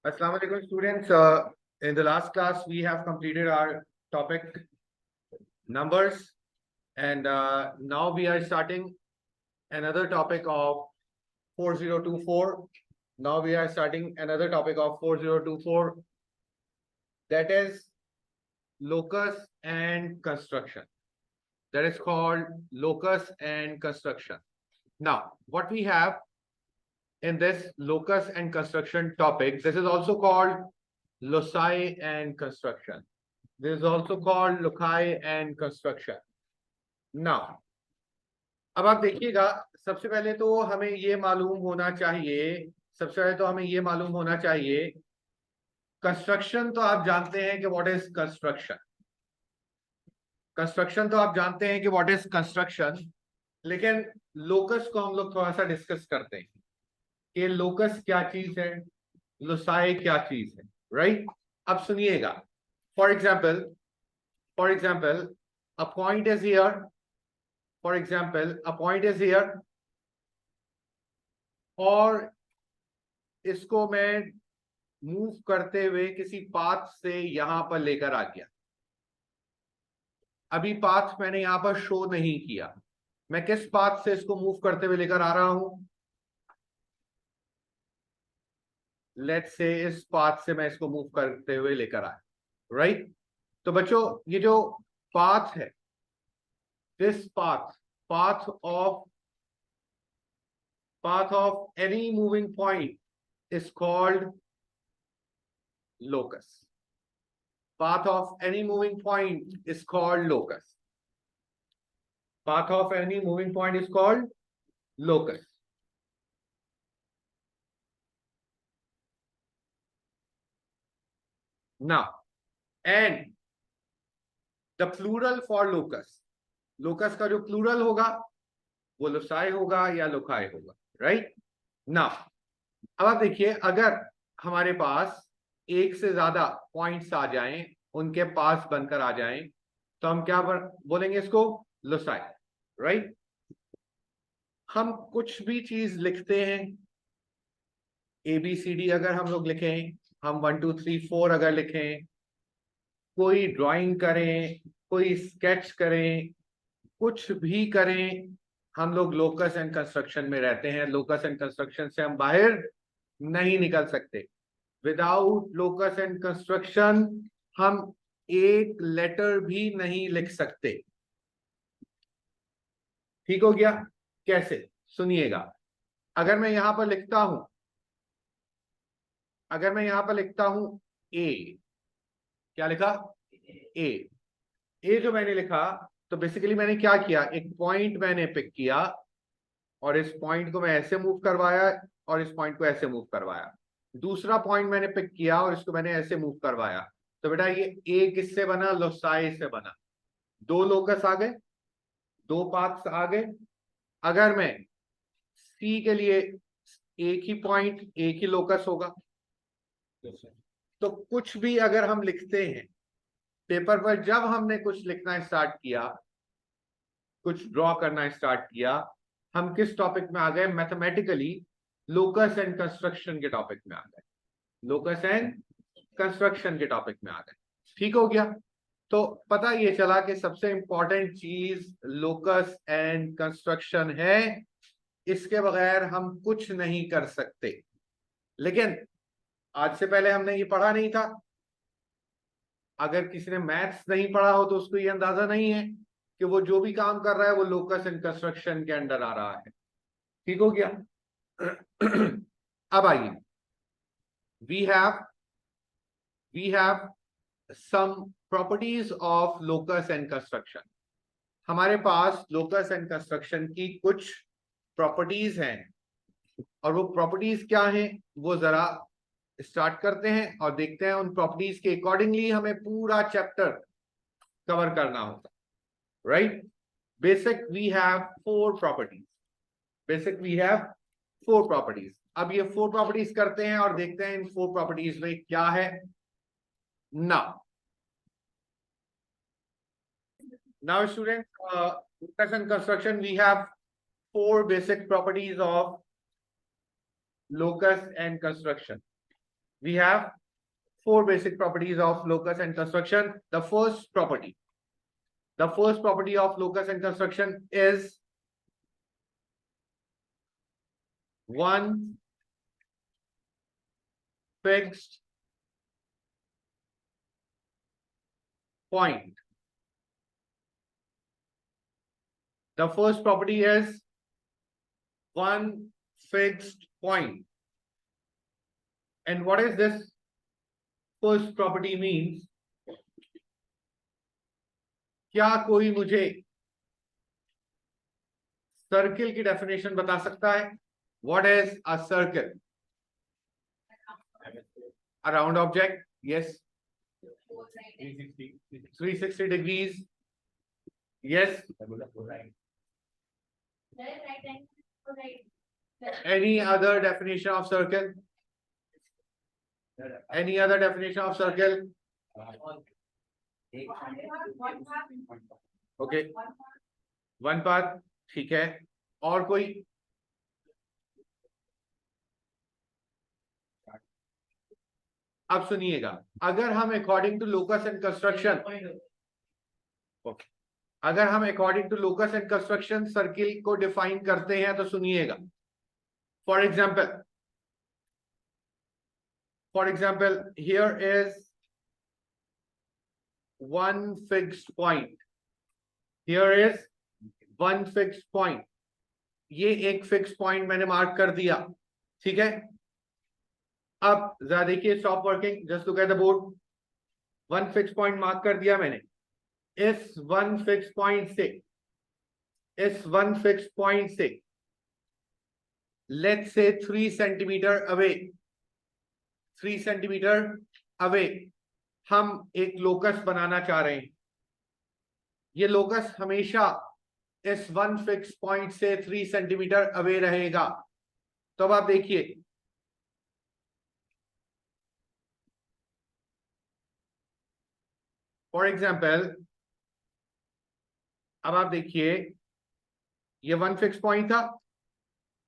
Assalamu alaikum students. In the last class, we have completed our topic numbers, and now we are starting another topic of 4024. Now we are starting another topic of 4024, that is locus and construction. That is called locus and construction. Now, what we have in this locus and construction topic, this is also called loci and construction. This is also called loci and construction. Now, अब आप देखिएगा, सबसे पहले तो हमें ये मालूम होना चाहिए, कंस्ट्रक्शन तो आप जानते हैं कि व्हाट इज कंस्ट्रक्शन। कंस्ट्रक्शन तो आप जानते हैं कि व्हाट इज कंस्ट्रक्शन, लेकिन लोकस को हम लोग थोड़ा सा डिस्कस करते हैं कि लोकस क्या चीज है, लोसाई क्या चीज है, राइट। अब सुनिएगा, for example a point is here, और इसको मैं मूव करते हुए किसी पाथ से यहां पर लेकर आ गया। अभी पाथ मैंने यहां पर शो नहीं किया, मैं किस पाथ से इसको मूव करते हुए लेकर आ रहा हूं, लेट्स से इस पाथ से मैं इसको मूव करते हुए लेकर आया, राइट। तो बच्चों, ये जो पाथ है, this path of any moving point is called locus. Path of any moving point is called locus. Path of any moving point is called locus. Now, and the plural for locus, locus का जो plural होगा वो loci होगा या loci होगा, right. Now अब आप देखिए, अगर हमारे पास एक से ज्यादा पॉइंट्स आ जाएं, उनके पास बनकर आ जाएं, तो हम क्या बोलेंगे इसको, लोसाई, राइट। हम कुछ भी चीज लिखते हैं, ABCD अगर हम लोग लिखें, हम 1 2 3 4 अगर लिखें, कोई ड्राइंग करें, कोई स्केच करें, कुछ भी करें, हम लोग लोकस एंड कंस्ट्रक्शन में रहते हैं। लोकस एंड कंस्ट्रक्शन से हम बाहर नहीं निकल सकते। विदाउट लोकस एंड कंस्ट्रक्शन हम एक लेटर भी नहीं लिख सकते। ठीक हो गया? कैसे, सुनिएगा। अगर मैं यहां पर लिखता हूं ए, क्या लिखा, ए जो मैंने लिखा, तो बेसिकली मैंने क्या किया, एक पॉइंट मैंने पिक किया और इस पॉइंट को मैं ऐसे मूव करवाया और इस पॉइंट को ऐसे मूव करवाया। दूसरा पॉइंट मैंने पिक किया और इसको मैंने ऐसे मूव करवाया। तो बेटा ये ए किससे बना, लोसाई से बना। दो लोकस आ गए, दो पाथ्स आ गए। अगर मैं सी के लिए एक ही पॉइंट, एक ही लोकस होगा। तो कुछ भी अगर हम लिखते हैं पेपर पर, जब हमने कुछ लिखना स्टार्ट किया, कुछ ड्रॉ करना स्टार्ट किया, हम किस टॉपिक में आ गए, मैथमेटिकली लोकस एंड कंस्ट्रक्शन के टॉपिक में आ गए। लोकस एंड कंस्ट्रक्शन के टॉपिक में आ गए। ठीक हो गया? तो पता ये चला कि सबसे इंपॉर्टेंट चीज लोकस एंड कंस्ट्रक्शन है, इसके बगैर हम कुछ नहीं कर सकते। लेकिन आज से पहले हमने ये पढ़ा नहीं था। अगर किसी ने मैथ्स नहीं पढ़ा हो तो उसको ये अंदाजा नहीं है कि वो जो भी काम कर रहा है वो लोकस एंड कंस्ट्रक्शन के अंडर आ रहा है। ठीक हो गया? अब आइए, we have some properties of locus and construction. हमारे पास लोकस एंड कंस्ट्रक्शन की कुछ प्रॉपर्टीज हैं, और वो प्रॉपर्टीज क्या हैं वो जरा स्टार्ट करते हैं और देखते हैं। उन प्रॉपर्टीज के अकॉर्डिंगली हमें पूरा चैप्टर कवर करना होता, right. Basic we have four properties. अब ये फोर प्रॉपर्टीज करते हैं और देखते हैं इन फोर प्रॉपर्टीज में क्या है। Now student, locus and construction, we have four basic properties of locus and construction. we have four basic properties of locus and construction. The first property of locus and construction is one fixed point. The first property is one fixed point. And what is this first property means? क्या कोई मुझे circle की definition बता सकता है? What is a circle? A round object. Yes. 360 degrees. Yes. Any other definition of circle? Any other definition of circle? Okay. One path. ठीक है. और कोई? अब सुनिएगा, अगर हम according to locus and construction circle को डिफाइन करते हैं तो सुनिएगा. For example here is one fixed point. Here is one fixed point. ये एक फिक्स्ड पॉइंट मैंने मार्क कर दिया. ठीक है. अब जरा देखिए, stop working, just look at the board. One fix point mark कर दिया मैंने. इस वन फिक्स पॉइंट से लेट्स से 3 सेंटीमीटर अवे हम एक लोकस बनाना चाह रहे हैं. ये लोकस हमेशा इस वन फिक्स पॉइंट से 3 सेंटीमीटर अवे रहेगा. तो अब आप देखिए, फॉर एग्जाम्पल, अब आप देखिए, ये वन फिक्स पॉइंट था.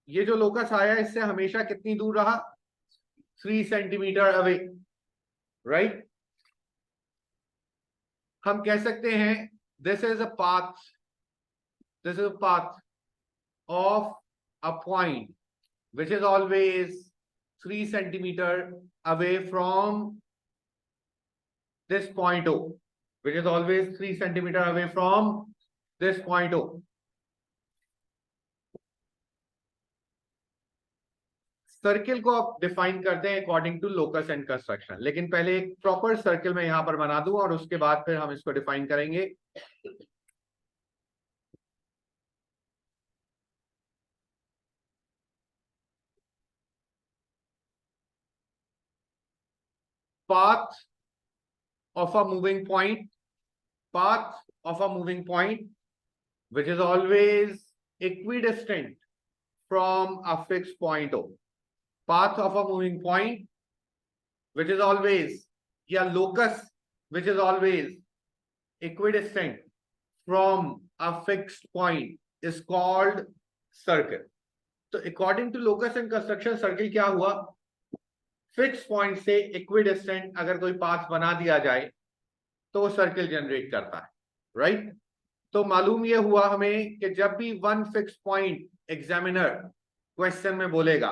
ये जो लोकस आया इससे हमेशा कितनी दूर रहा? 3 सेंटीमीटर अवे. राइट. हम कह सकते हैं this is a path of a point which is always 3 centimetre away from this point O, which is always 3 centimeter away from this point O. Circle को आप डिफाइन करते हैं according to locus and construction. लेकिन पहले एक proper circle मैं यहां पर बना दूं और उसके बाद फिर हम इसको डिफाइन करेंगे. path of a moving point which is always equidistant from a fixed point O. Path of a moving point which is always, locus which is always equidistant from a fixed point is called circle. तो according to locus and construction circle क्या हुआ? Fix point से equidistant अगर कोई path बना दिया जाए तो वो सर्किल जनरेट करता है. राइट. तो मालूम ये हुआ हमें कि जब भी one fix point examiner question में बोलेगा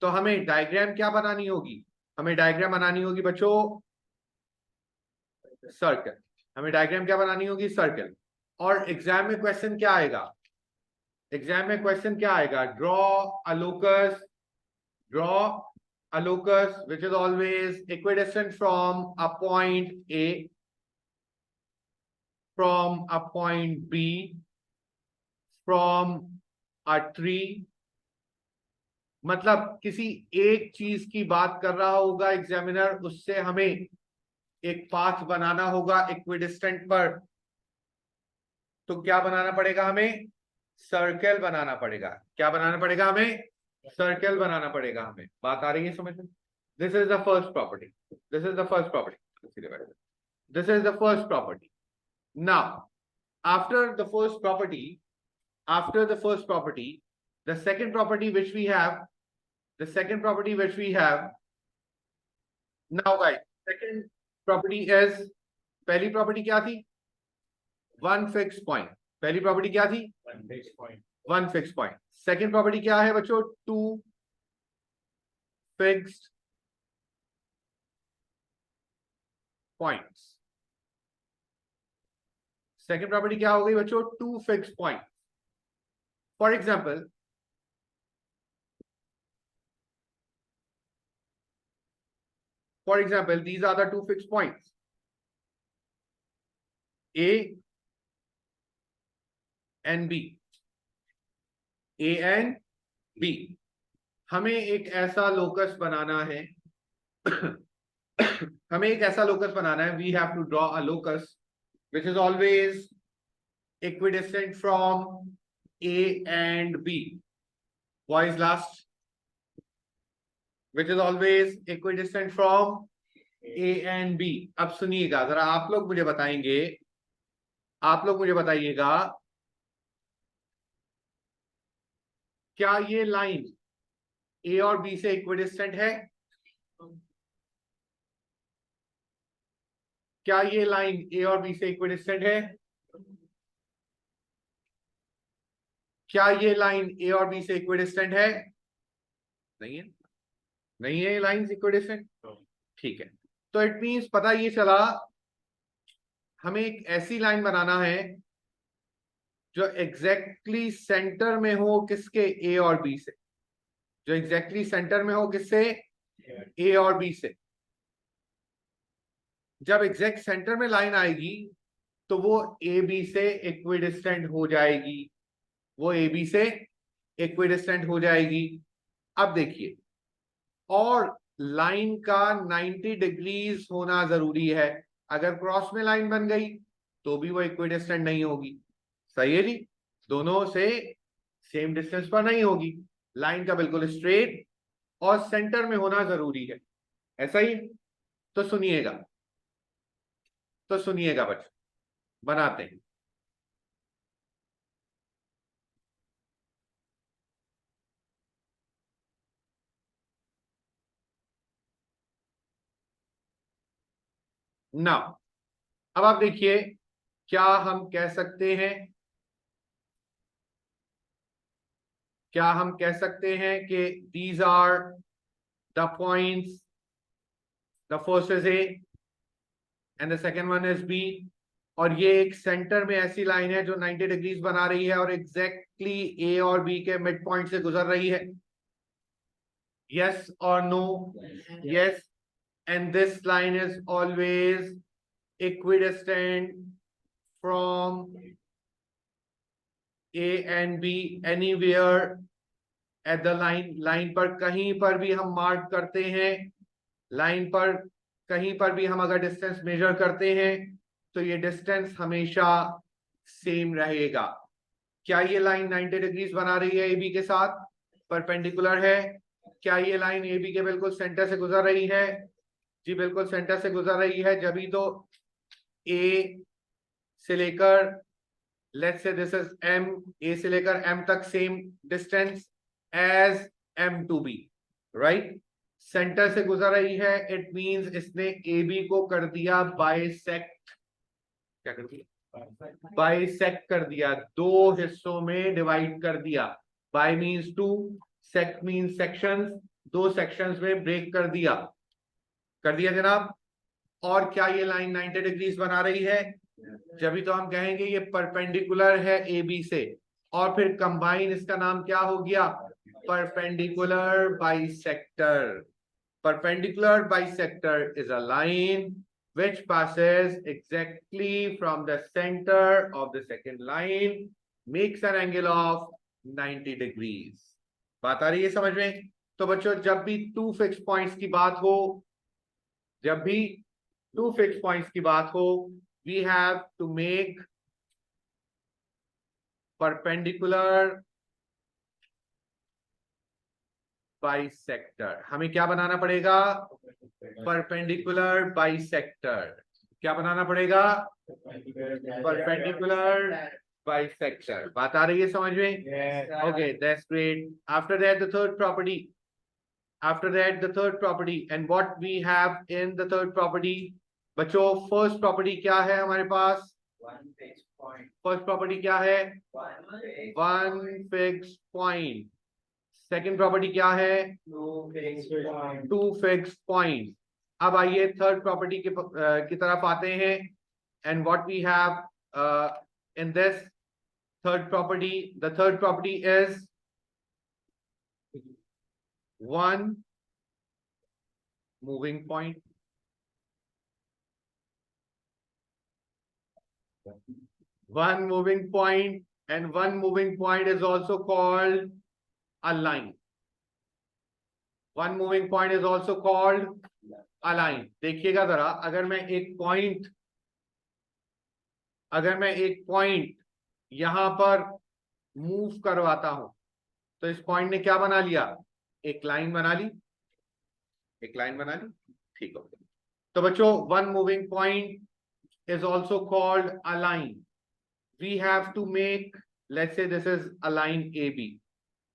तो हमें डायग्राम क्या बनानी होगी? हमें डायग्राम बनानी होगी बच्चों सर्कल. हमें डायग्राम क्या बनानी होगी? सर्कल. और एग्जाम में क्वेश्चन क्या आएगा? draw a locus which is always equidistant from a point A, from a point B, from a tree. मतलब किसी एक चीज की बात कर रहा होगा एग्जामिनर, उससे हमें एक पाथ बनाना होगा इक्विडिस्टेंट पर. तो क्या बनाना पड़ेगा हमें? सर्कल बनाना पड़ेगा. क्या बनाना पड़ेगा हमें? सर्कल बनाना पड़ेगा हमें. बात आ रही है समझ में? This is the first property. Now after the first property, the second property which we have now guys, second property is, पहली प्रॉपर्टी क्या थी? One fix point. पहली प्रॉपर्टी क्या थी? One fix point. Second property क्या है बच्चों? Two fixed points. Second property क्या हो गई बच्चों? Two fix point. For example, these are the two fixed points, A and B. A and B. हमें एक ऐसा लोकस बनाना है हमें एक ऐसा लोकस बनाना है, we have to draw a locus which is always equidistant from A and B. Boys last. Which is always equidistant from A and B. अब सुनिएगा जरा, आप लोग मुझे बताइएगा, क्या ये लाइन ए और बी से इक्विडिस्टेंट है? क्या ये लाइन ए और बी से इक्विडिस्टेंट है? क्या ये लाइन ए और बी से इक्विडिस्टेंट है? नहीं है, नहीं है ये लाइन इक्विडिस्टेंट। ठीक है, तो इट मींस पता ये चला, हमें एक ऐसी लाइन बनाना है जो एग्जैक्टली सेंटर में हो, किसके? ए और बी से। जो एग्जैक्टली सेंटर में हो, किससे? ए और बी से। जब एग्जैक्ट सेंटर में लाइन आएगी तो वो ए बी से इक्विडिस्टेंट हो जाएगी, वो ए बी से इक्विडिस्टेंट हो जाएगी। अब देखिए, और लाइन का 90 डिग्रीज होना जरूरी है। अगर क्रॉस में लाइन बन गई तो भी वो इक्विडिस्टेंट नहीं होगी। सही है जी, दोनों से सेम डिस्टेंस पर नहीं होगी। लाइन का बिल्कुल स्ट्रेट और सेंटर में होना जरूरी है, ऐसा ही। तो सुनिएगा बच्चों, बनाते हैं। ना, अब आप देखिए, क्या हम कह सकते हैं, कि these are the points, the first is A and the second one is B, और ये एक सेंटर में ऐसी लाइन है जो 90 डिग्रीज बना रही है और एग्जैक्टली ए और बी के मिड पॉइंट से गुजर रही है। यस और no? Yes, and this line is always equidistant from A and B anywhere at the line पर कहीं पर भी हम मार्क करते हैं, लाइन पर कहीं पर भी हम अगर डिस्टेंस मेजर करते हैं तो ये डिस्टेंस हमेशा सेम रहेगा। क्या ये लाइन 90 डिग्रीज बना रही है ए बी के साथ? परपेंडिकुलर है। क्या ये लाइन ए बी के बिल्कुल सेंटर से गुजर रही है? जी बिल्कुल सेंटर से गुजर रही है। जब ही तो ए से लेकर, let's say this is M, ए से लेकर एम तक same distance as M to B, right? Centre से गुजर रही है, इट मींस इसने ए बी को कर दिया बाइसेक्ट। क्या कर दिया? बाइसेक्ट कर दिया, दो हिस्सों में डिवाइड कर दिया। Bi means two, sect means sections, दो सेक्शंस में ब्रेक कर दिया जनाब। और क्या ये लाइन 90 डिग्रीज बना रही है? जब भी तो हम कहेंगे ये परपेंडिकुलर है ए बी से, और फिर कंबाइन इसका नाम क्या हो गया? Perpendicular bisector. Perpendicular bisector is a line which passes exactly from the center of the second line, makes an angle of 90 degrees. बात आ रही है समझ में? तो बच्चों, जब भी टू फिक्स पॉइंट्स की बात हो, we have to make perpendicular bisector. हमें क्या बनाना पड़ेगा? Perpendicular bisector. क्या बनाना पड़ेगा? Perpendicular bisector. बात आ रही है समझ में? Okay, that's great. After that the third property, After that, the third property, and what we have in the third property, बच्चों फर्स्ट प्रॉपर्टी क्या है हमारे पास? फर्स्ट प्रॉपर्टी क्या है? One fix point. Second property क्या है? Two fix point. अब आइए थर्ड प्रॉपर्टी की तरफ आते हैं, and what we have in this third property, the third property is one moving point. One moving point, and one moving point is also called a line. One moving point is also called a line. देखिएगा जरा, अगर मैं एक point यहां पर move करवाता हूं, तो इस पॉइंट ने क्या बना लिया? एक लाइन बना ली। ठीक हो गया। तो बच्चों, one moving point is also called a line. We have to make, let's say this is a line A B.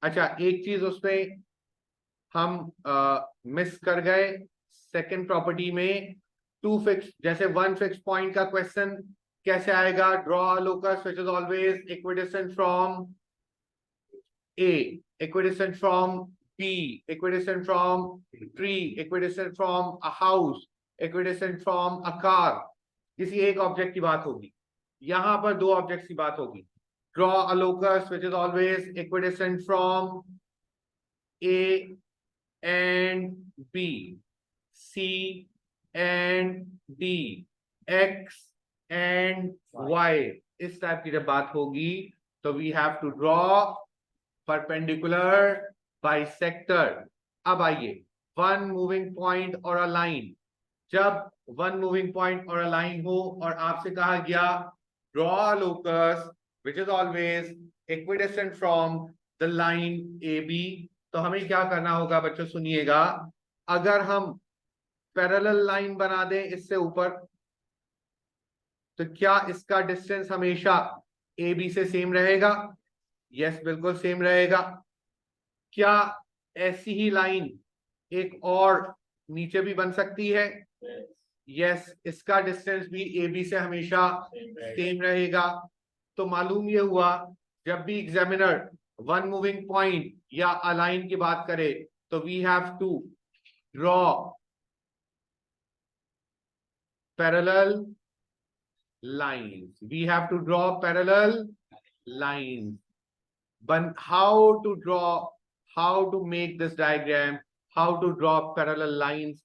अच्छा, एक चीज उसमें हम मिस कर गए सेकेंड प्रॉपर्टी में, टू फिक्स, जैसे वन फिक्स पॉइंट का क्वेश्चन कैसे आएगा? Draw a locus which is always equidistant from A, equidistant from B, equidistant from tree, equidistant from a house, equidistant from a car. किसी एक object की बात होगी, यहां पर दो ऑब्जेक्ट्स की बात होगी। Draw a locus which is always equidistant from A and B, C and D, x and y. इस टाइप की जब बात होगी तो we have to draw perpendicular bisector. अब आइए, वन मूविंग पॉइंट और अ लाइन, जब वन मूविंग पॉइंट और अ लाइन हो और आपसे कहा गया draw a locus which is always equidistant from the line A B, तो हमें क्या करना होगा बच्चों? सुनिएगा, अगर हम पैरेलल लाइन बना दें इससे ऊपर, तो क्या इसका डिस्टेंस हमेशा ए बी से सेम रहेगा? यस, बिल्कुल सेम रहेगा। क्या ऐसी ही लाइन एक और नीचे भी बन सकती है? यस, इसका डिस्टेंस भी ए बी से हमेशा सेम रहेगा। तो मालूम ये हुआ, जब भी एग्जामिनर वन मूविंग पॉइंट या अ लाइन की बात करे, तो we have to draw parallel lines. We have to draw parallel lines. But how to draw, how to make this diagram, how to draw parallel lines,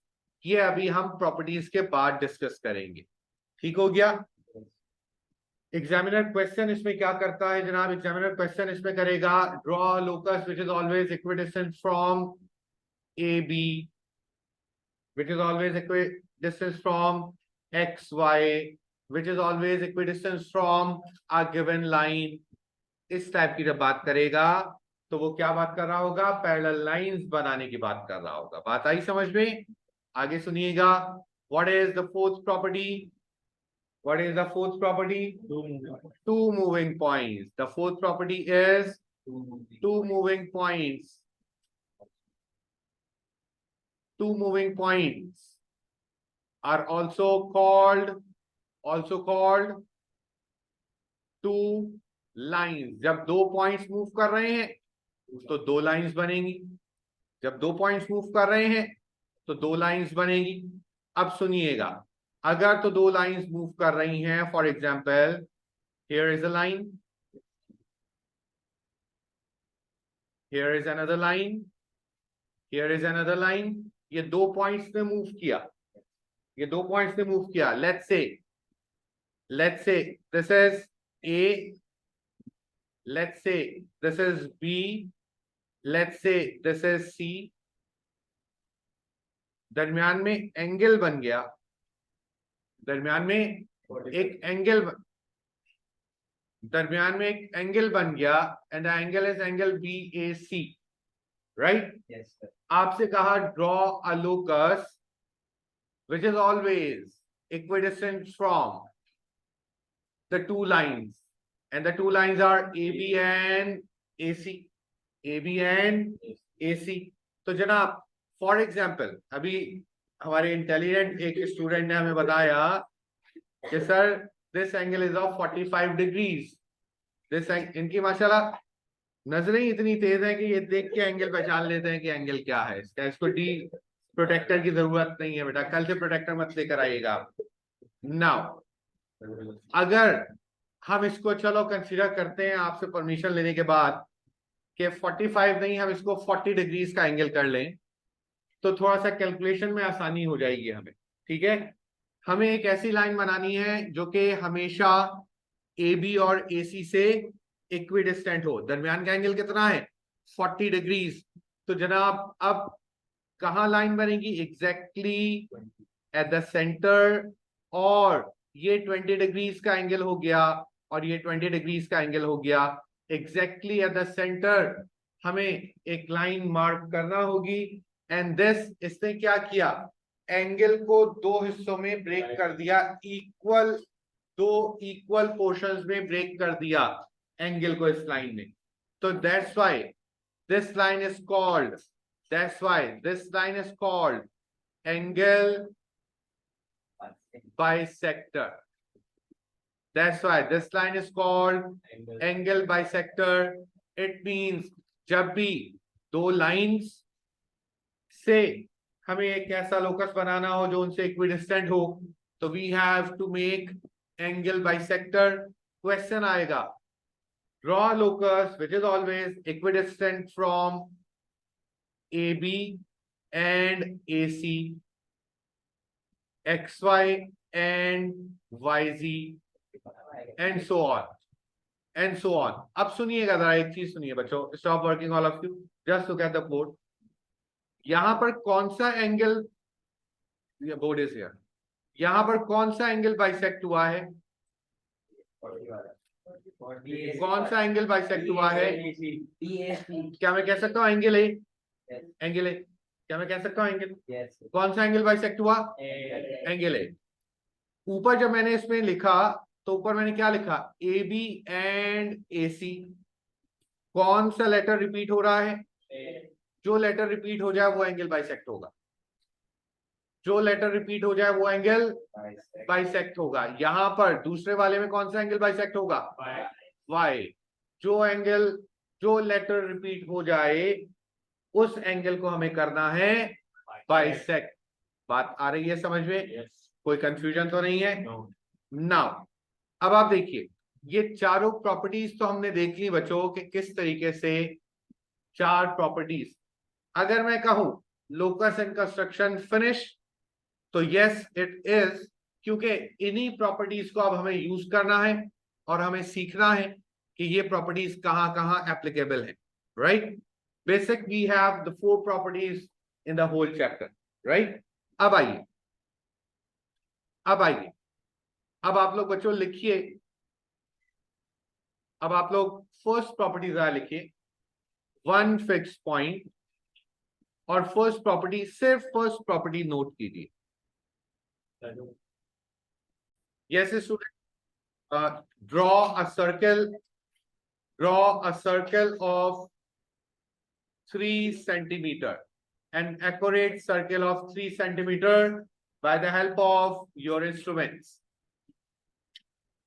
ये अभी हम properties के बाद डिस्कस करेंगे। ठीक हो गया? एग्जामिनर क्वेश्चन इसमें क्या करता है जनाब? एग्जामिनर क्वेश्चन इसमें करेगा draw locus which is always equidistant from A B, which is always equidistant from x y, which is always equidistant from a given line। इस टाइप की जब बात करेगा तो वो क्या बात कर रहा होगा? पैरेलल लाइंस बनाने की बात कर रहा होगा। बात आई समझ में? आगे सुनिएगा, what is the fourth property? What is the fourth property? Two moving points. The fourth property is two moving points. Two moving points are also called two lines. जब दो पॉइंट्स मूव कर रहे हैं तो दो लाइंस बनेंगी। जब दो पॉइंट्स मूव कर रहे हैं तो दो लाइंस बनेगी। अब सुनिएगा, अगर तो दो लाइंस मूव कर रही हैं, for example here is a line, here is another line, here is another line, ये दो पॉइंट्स ने मूव किया, ये दो पॉइंट्स ने मूव किया। Let's say this is A, let's say this is B, let's say this is C। दरमियान में एंगल बन गया, दरमियान में एक एंगल बन गया, and the angle is angle BAC, right? Yes sir. आपसे कहा draw a locus which is always equidistant from the two lines, and the two lines are AB and AC, AB and AC। तो जनाब for example अभी हमारे intelligent एक student ने हमें बताया कि sir this angle is of 45 degrees. This इनकी माशाल्लाह नजरें इतनी तेज है कि ये देख के एंगल पहचान लेते हैं कि एंगल क्या है इसका। इसको डी प्रोटेक्टर की जरूरत नहीं है बेटा, कल से प्रोटेक्टर मत लेकर आइएगा। नाउ अगर हम इसको चलो कंसीडर करते हैं आपसे परमिशन लेने के बाद कि 45 नहीं, हम इसको 40 डिग्रीज का एंगल कर लें, तो थोड़ा सा कैलकुलेशन में आसानी हो जाएगी हमें। ठीक है, हमें एक ऐसी लाइन बनानी है जो कि हमेशा ए बी और ए सी से इक्विडिस्टेंट हो। दरमियान का एंगल कितना है? 40 डिग्रीज। तो जनाब अब कहाँ लाइन बनेगी? Exactly at the centre. और ये 20 डिग्रीज का एंगल हो गया और ये 20 डिग्रीज का एंगल हो गया। एग्जैक्टली एट द सेंटर हमें एक लाइन मार्क करना होगी। एंड दिस, इसने क्या किया? एंगल को दो हिस्सों में ब्रेक कर दिया, इक्वल, दो इक्वल पोर्शंस में ब्रेक कर दिया एंगल को इस लाइन ने। तो that's why this line is called, that's why this line is called angle bisector. That's why this line is called angle bisector. It means जब भी दो लाइंस से हमें एक ऐसा लोकस बनाना हो जो उनसे इक्विडिस्टेंट हो, तो we have to make angle bisector. Question आएगा, draw a locus which is always equidistant from AB and AC, XY and YZ, and so on and so on. अब सुनिएगा जरा, एक चीज सुनिए बच्चों, stop working all of you, just look at the board. यहां पर कौन सा एंगल, बोर्ड इज हियर, यहां पर कौन सा एंगल बाइसेक्ट हुआ है? कौन सा एंगल बाइसेक्ट हुआ है? क्या मैं कह सकता हूँ एंगल ए? एंगल ए, क्या मैं कह सकता हूँ एंगल? कौन सा एंगल बाइसेक्ट हुआ? Angle A. ऊपर जब मैंने इसमें लिखा तो ऊपर मैंने क्या लिखा? ए बी एंड ए सी। कौन सा लेटर रिपीट हो रहा है? जो लेटर रिपीट हो जाए वो एंगल बाइसेक्ट होगा। जो लेटर रिपीट हो जाए वो एंगल बाइसेक्ट होगा। यहां पर दूसरे वाले में कौन सा एंगल बाइसेक्ट होगा? वाई। जो एंगल, जो लेटर रिपीट हो जाए उस एंगल को हमें करना है बाइसेक्ट। बात आ रही है समझ में? कोई कंफ्यूजन तो नहीं है? नाउ अब आप देखिए, ये चारों प्रॉपर्टीज तो हमने देख ली बच्चों कि किस तरीके से चार प्रॉपर्टीज। अगर मैं कहूं लोकस एंड कंस्ट्रक्शन फिनिश, तो यस इट इज, क्योंकि इन्हीं प्रॉपर्टीज को अब हमें यूज करना है और हमें सीखना है कि ये प्रॉपर्टीज कहां कहां एप्लीकेबल है। Right, basic we have the 4 properties in the whole chapter. Right, अब आइए, अब आइए, अब आप लोग बच्चों लिखिए, अब आप लोग फर्स्ट प्रॉपर्टी जरा लिखिए, वन फिक्स पॉइंट। और फर्स्ट प्रॉपर्टी, सिर्फ फर्स्ट प्रॉपर्टी नोट कीजिए। Yes student, draw a circle, draw a circle of 3 centimeter, an accurate circle of 3 centimeter by the help of your instruments.